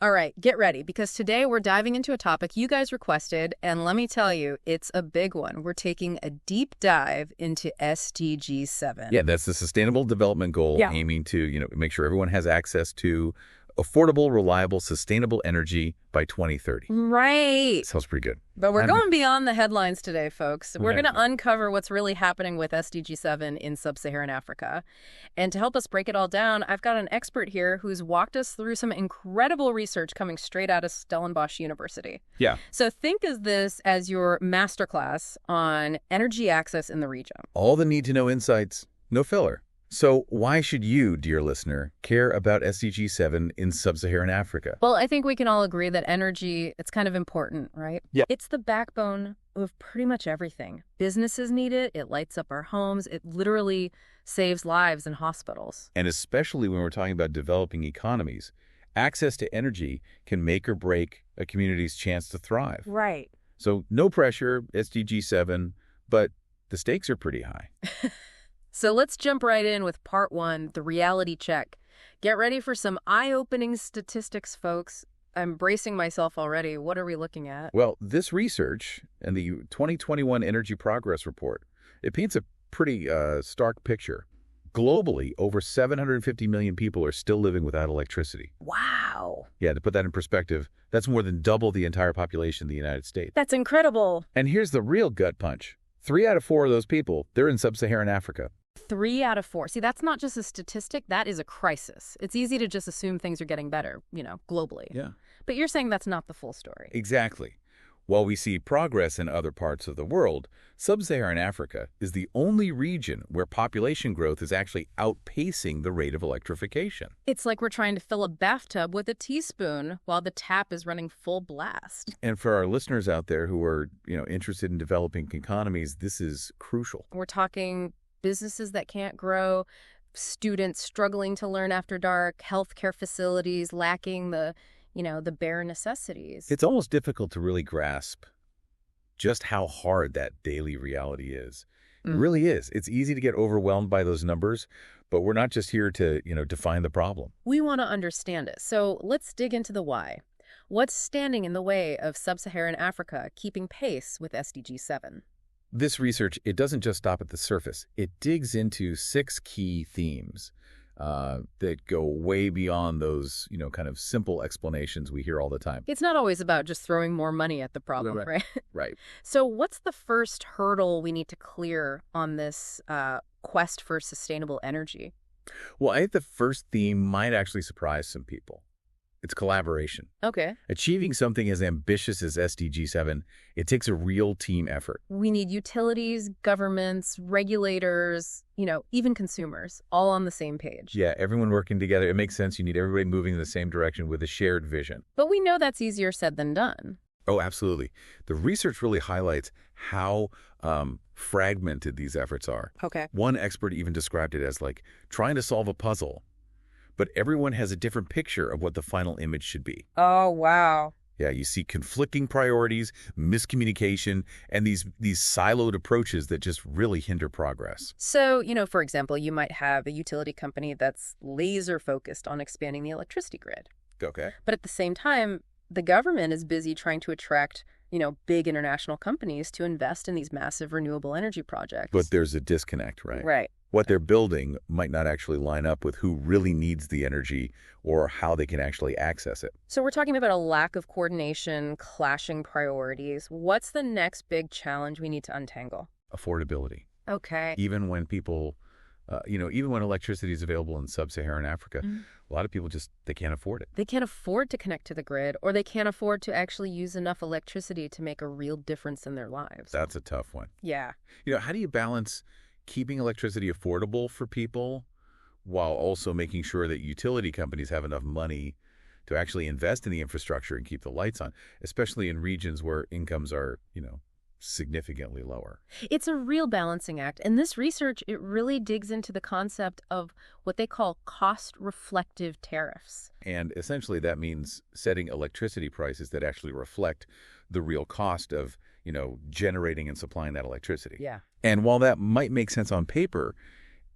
All right, get ready, because today we're diving into a topic you guys requested, and let me tell you, it's a big one. We're taking a deep dive into SDG 7. Yeah, that's the Sustainable Development Goal, aiming to, make sure everyone has access to affordable, reliable, sustainable energy by 2030. Right. Sounds pretty good. But we're going beyond the headlines today, folks. We're going to uncover what's really happening with SDG 7 in Sub-Saharan Africa. And to help us break it all down, I've got an expert here who's walked us through some incredible research coming straight out of Stellenbosch University. Yeah. So think of this as your masterclass on energy access in the region. All the need-to-know insights, no filler. So why should you, dear listener, care about SDG 7 in Sub-Saharan Africa? Well, I think we can all agree that energy, it's kind of important, right? Yeah. It's the backbone of pretty much everything. Businesses need it. It lights up our homes. It literally saves lives in hospitals. And especially when we're talking about developing economies, access to energy can make or break a community's chance to thrive. Right. So no pressure, SDG 7, but the stakes are pretty high. So let's jump right in with part one, the reality check. Get ready for some eye-opening statistics, folks. I'm bracing myself already. What are we looking at? Well, this research and the 2021 Energy Progress Report, it paints a pretty stark picture. Globally, over 750 million people are still living without electricity. Wow. Yeah, to put that in perspective, that's more than double the entire population of the United States. That's incredible. And here's the real gut punch. 3 out of 4 of those people, they're in Sub-Saharan Africa. 3 out of 4. See, that's not just a statistic, that is a crisis. It's easy to just assume things are getting better, globally. Yeah. But you're saying that's not the full story. Exactly. While we see progress in other parts of the world, Sub-Saharan Africa is the only region where population growth is actually outpacing the rate of electrification. It's like we're trying to fill a bathtub with a teaspoon while the tap is running full blast. And for our listeners out there who are, interested in developing economies, this is crucial. We're talking businesses that can't grow, students struggling to learn after dark, healthcare facilities lacking the bare necessities. It's almost difficult to really grasp just how hard that daily reality is. It really is. It's easy to get overwhelmed by those numbers, but we're not just here to, define the problem. We want to understand it. So let's dig into the why. What's standing in the way of Sub-Saharan Africa keeping pace with SDG 7? This research, it doesn't just stop at the surface. It digs into 6 key themes that go way beyond those, kind of simple explanations we hear all the time. It's not always about just throwing more money at the problem, right? Right. So what's the first hurdle we need to clear on this quest for sustainable energy? Well, I think the first theme might actually surprise some people. It's collaboration. Okay. Achieving something as ambitious as SDG 7, it takes a real team effort. We need utilities, governments, regulators, even consumers, all on the same page. Yeah, everyone working together. It makes sense. You need everybody moving in the same direction with a shared vision. But we know that's easier said than done. Oh, absolutely. The research really highlights how fragmented these efforts are. Okay. One expert even described it as like trying to solve a puzzle, but everyone has a different picture of what the final image should be. Oh, wow. Yeah, you see conflicting priorities, miscommunication, and these siloed approaches that just really hinder progress. So, for example, you might have a utility company that's laser focused on expanding the electricity grid. Okay. But at the same time, the government is busy trying to attract, big international companies to invest in these massive renewable energy projects. But there's a disconnect, right? Right. What they're building might not actually line up with who really needs the energy or how they can actually access it. So we're talking about a lack of coordination, clashing priorities. What's the next big challenge we need to untangle? Affordability. Okay. Even when people, even when electricity is available in Sub-Saharan Africa, a lot of people they can't afford it. They can't afford to connect to the grid, or they can't afford to actually use enough electricity to make a real difference in their lives. That's a tough one. Yeah. How do you balance keeping electricity affordable for people while also making sure that utility companies have enough money to actually invest in the infrastructure and keep the lights on, especially in regions where incomes are, significantly lower? It's a real balancing act. And this research, it really digs into the concept of what they call cost-reflective tariffs. And essentially that means setting electricity prices that actually reflect the real cost of, generating and supplying that electricity. Yeah. And while that might make sense on paper,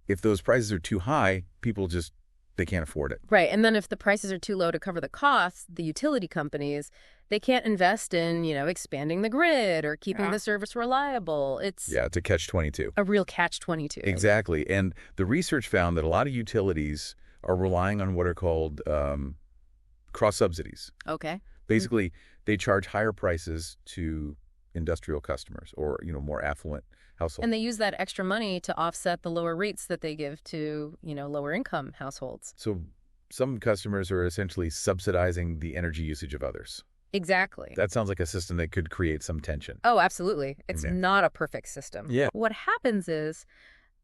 if those prices are too high, people just They can't afford it. Right. And then if the prices are too low to cover the costs, the utility companies, they can't invest in, expanding the grid or keeping the service reliable. It's a catch-22. A real catch-22. Exactly. And the research found that a lot of utilities are relying on what are called cross-subsidies. Okay. Basically, they charge higher prices to industrial customers or, more affluent households. And they use that extra money to offset the lower rates that they give to, lower income households. So some customers are essentially subsidizing the energy usage of others. Exactly. That sounds like a system that could create some tension. Oh, absolutely. It's not a perfect system. Yeah. What happens is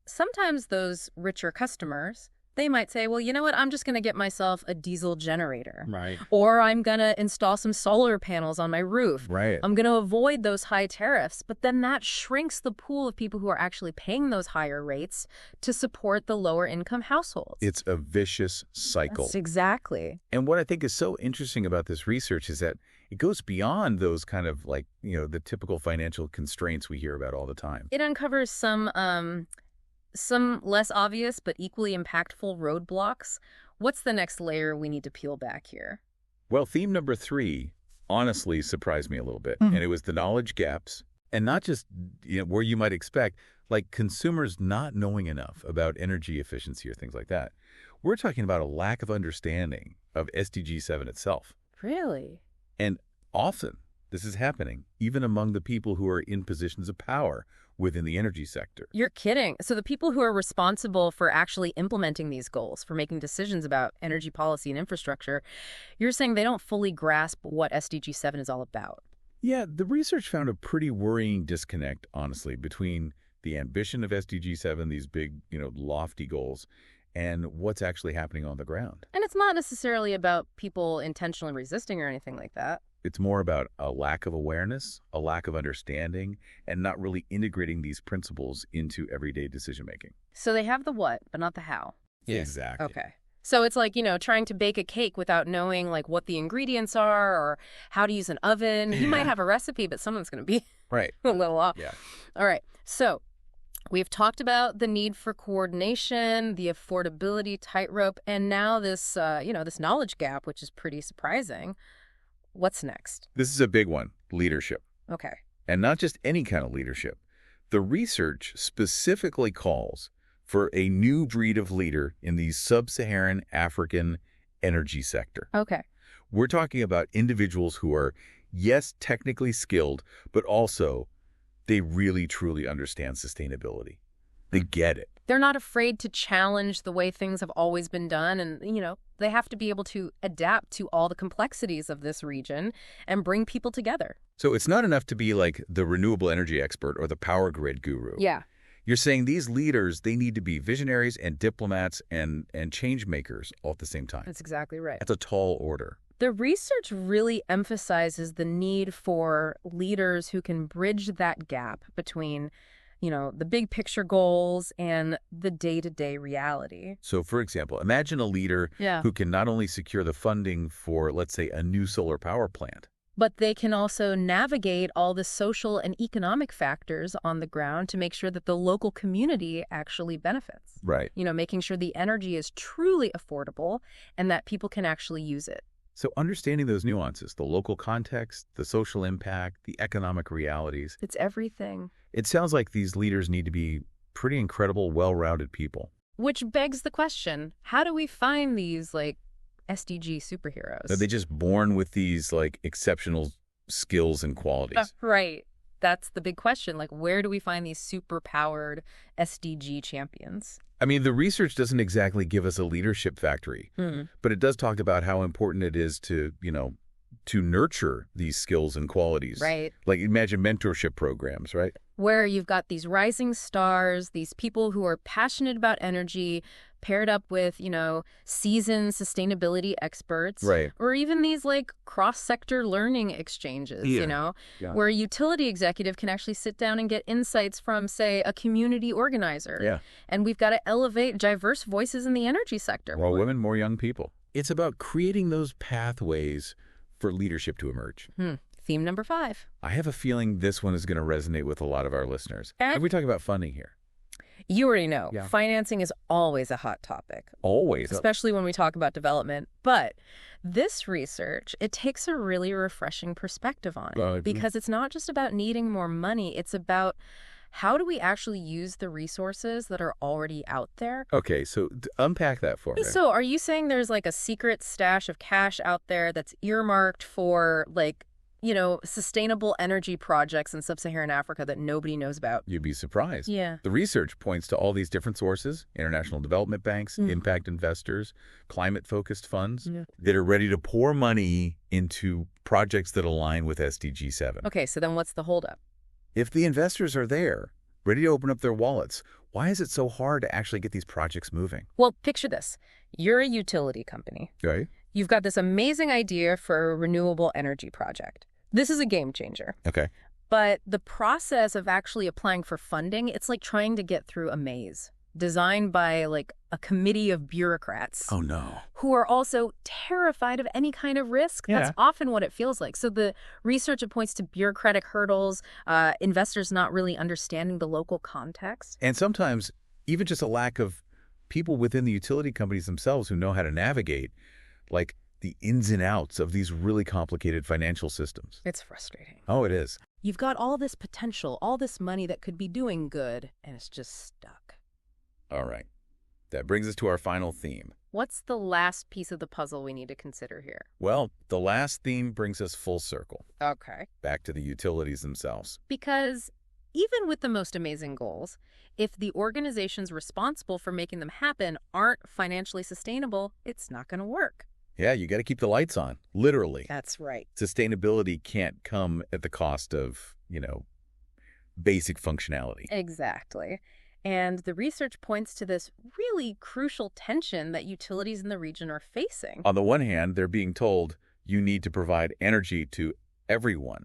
sometimes those richer customers, they might say, well, you know what, I'm just going to get myself a diesel generator. Right. Or I'm going to install some solar panels on my roof. Right. I'm going to avoid those high tariffs. But then that shrinks the pool of people who are actually paying those higher rates to support the lower income households. It's a vicious cycle. That's exactly. And what I think is so interesting about this research is that it goes beyond those kind of the typical financial constraints we hear about all the time. It uncovers some less obvious but equally impactful roadblocks. What's the next layer we need to peel back here? Well, theme number 3 honestly surprised me a little bit. And it was the knowledge gaps. And not just where you might expect, like consumers not knowing enough about energy efficiency or things like that. We're talking about a lack of understanding of SDG 7 itself. Really? And often this is happening even among the people who are in positions of power within the energy sector. You're kidding. So the people who are responsible for actually implementing these goals, for making decisions about energy policy and infrastructure, you're saying they don't fully grasp what SDG 7 is all about. Yeah, the research found a pretty worrying disconnect, honestly, between the ambition of SDG 7, these big, lofty goals, and what's actually happening on the ground. And it's not necessarily about people intentionally resisting or anything like that. It's more about a lack of awareness, a lack of understanding, and not really integrating these principles into everyday decision-making. So they have the what, but not the how. Yeah. Exactly. Okay. So it's like, trying to bake a cake without knowing, what the ingredients are or how to use an oven. You might have a recipe, but someone's going to be right. a little off. Yeah. All right. So we've talked about the need for coordination, the affordability tightrope, and now this, this knowledge gap, which is pretty surprising. What's next? This is a big one, leadership. Okay. And not just any kind of leadership. The research specifically calls for a new breed of leader in the Sub-Saharan African energy sector. Okay. We're talking about individuals who are, yes, technically skilled, but also they really, truly understand sustainability. They get it. They're not afraid to challenge the way things have always been done. And, they have to be able to adapt to all the complexities of this region and bring people together. So it's not enough to be like the renewable energy expert or the power grid guru. Yeah. You're saying these leaders, they need to be visionaries and diplomats and change makers all at the same time. That's exactly right. That's a tall order. The research really emphasizes the need for leaders who can bridge that gap between the big picture goals and the day-to-day reality. So, for example, imagine a leader who can not only secure the funding for, let's say, a new solar power plant, but they can also navigate all the social and economic factors on the ground to make sure that the local community actually benefits. Right. Making sure the energy is truly affordable and that people can actually use it. So understanding those nuances, the local context, the social impact, the economic realities. It's everything. It sounds like these leaders need to be pretty incredible, well-rounded people. Which begs the question, how do we find these, SDG superheroes? Are they just born with these, exceptional skills and qualities? Right. That's the big question. Where do we find these super-powered SDG champions? I mean, the research doesn't exactly give us a leadership factory, but it does talk about how important it is to, to nurture these skills and qualities. Right. Imagine mentorship programs, right? Where you've got these rising stars, these people who are passionate about energy, paired up with, seasoned sustainability experts. Right. Or even these cross-sector learning exchanges, where a utility executive can actually sit down and get insights from, say, a community organizer. Yeah. And we've got to elevate diverse voices in the energy sector. More women, more young people. It's about creating those pathways for leadership to emerge. Theme number 5. I have a feeling this one is going to resonate with a lot of our listeners. Are we talking about funding here? You already know, Yeah. financing is always a hot topic, Always. especially when we talk about development. But this research, it takes a really refreshing perspective on it because it's not just about needing more money. It's about how do we actually use the resources that are already out there? Okay, so unpack that for me. So are you saying there's like a secret stash of cash out there that's earmarked for sustainable energy projects in Sub-Saharan Africa that nobody knows about? You'd be surprised. Yeah. The research points to all these different sources, international development banks, impact investors, climate-focused funds that are ready to pour money into projects that align with SDG 7. Okay, so then what's the holdup? If the investors are there, ready to open up their wallets, why is it so hard to actually get these projects moving? Well, picture this. You're a utility company. Right. You've got this amazing idea for a renewable energy project. This is a game changer. Okay. But the process of actually applying for funding, it's like trying to get through a maze designed by like a committee of bureaucrats. Oh, no. Who are also terrified of any kind of risk. Yeah. That's often what it feels like. So the research, it points to bureaucratic hurdles, investors not really understanding the local context. And sometimes even just a lack of people within the utility companies themselves who know how to navigate, like the ins and outs of these really complicated financial systems. It's frustrating. Oh, it is. You've got all this potential, all this money that could be doing good, and it's just stuck. All right. That brings us to our final theme. What's the last piece of the puzzle we need to consider here? Well, the last theme brings us full circle, Okay. back to the utilities themselves. Because even with the most amazing goals, if the organizations responsible for making them happen aren't financially sustainable, it's not going to work. Yeah, you got to keep the lights on, literally. That's right. Sustainability can't come at the cost of, basic functionality. Exactly. And the research points to this really crucial tension that utilities in the region are facing. On the one hand, they're being told you need to provide energy to everyone,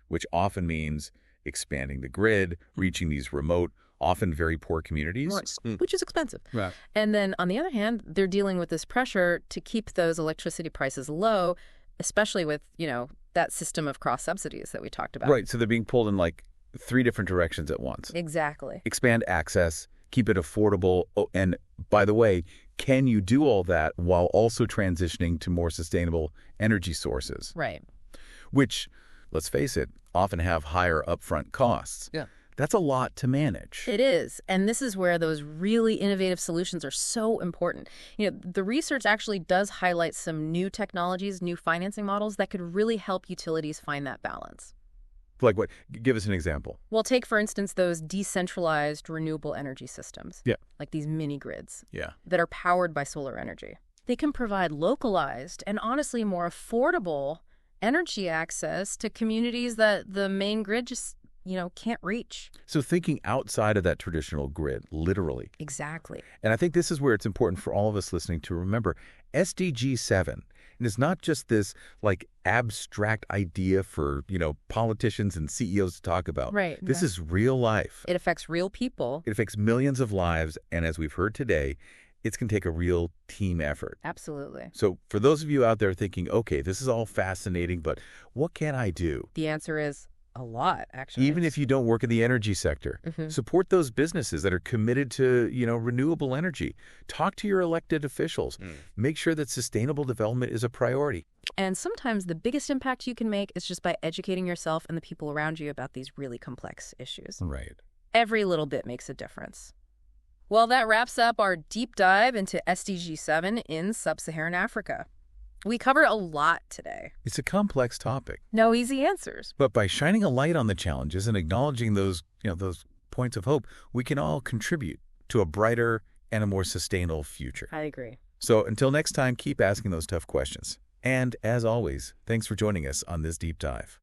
which often means expanding the grid, reaching these remote, often very poor communities. Which is expensive. Right. And then on the other hand, they're dealing with this pressure to keep those electricity prices low, especially with, that system of cross subsidies that we talked about. Right. So they're being pulled in like 3 different directions at once. Exactly. Expand access, keep it affordable. Oh, and by the way, can you do all that while also transitioning to more sustainable energy sources? Right. Which, let's face it, often have higher upfront costs. Yeah. That's a lot to manage. It is. And this is where those really innovative solutions are so important. The research actually does highlight some new technologies, new financing models that could really help utilities find that balance. Like what? Give us an example. Well, take, for instance, those decentralized renewable energy systems. Yeah. Like these mini grids. Yeah. That are powered by solar energy. They can provide localized and honestly more affordable energy access to communities that the main grid just, can't reach. So thinking outside of that traditional grid, literally. Exactly. And I think this is where it's important for all of us listening to remember SDG 7. And it's not just this like abstract idea for, politicians and CEOs to talk about. Right. This is real life. It affects real people. It affects millions of lives. And as we've heard today, it's going to take a real team effort. Absolutely. So for those of you out there thinking, okay, this is all fascinating, but what can I do? The answer is a lot, actually. Even if you don't work in the energy sector, support those businesses that are committed to, renewable energy. Talk to your elected officials. Make sure that sustainable development is a priority. And sometimes the biggest impact you can make is just by educating yourself and the people around you about these really complex issues. Right. Every little bit makes a difference. Well, that wraps up our deep dive into SDG 7 in Sub-Saharan Africa. We covered a lot today. It's a complex topic. No easy answers. But by shining a light on the challenges and acknowledging those points of hope, we can all contribute to a brighter and a more sustainable future. I agree. So until next time, keep asking those tough questions. And as always, thanks for joining us on this deep dive.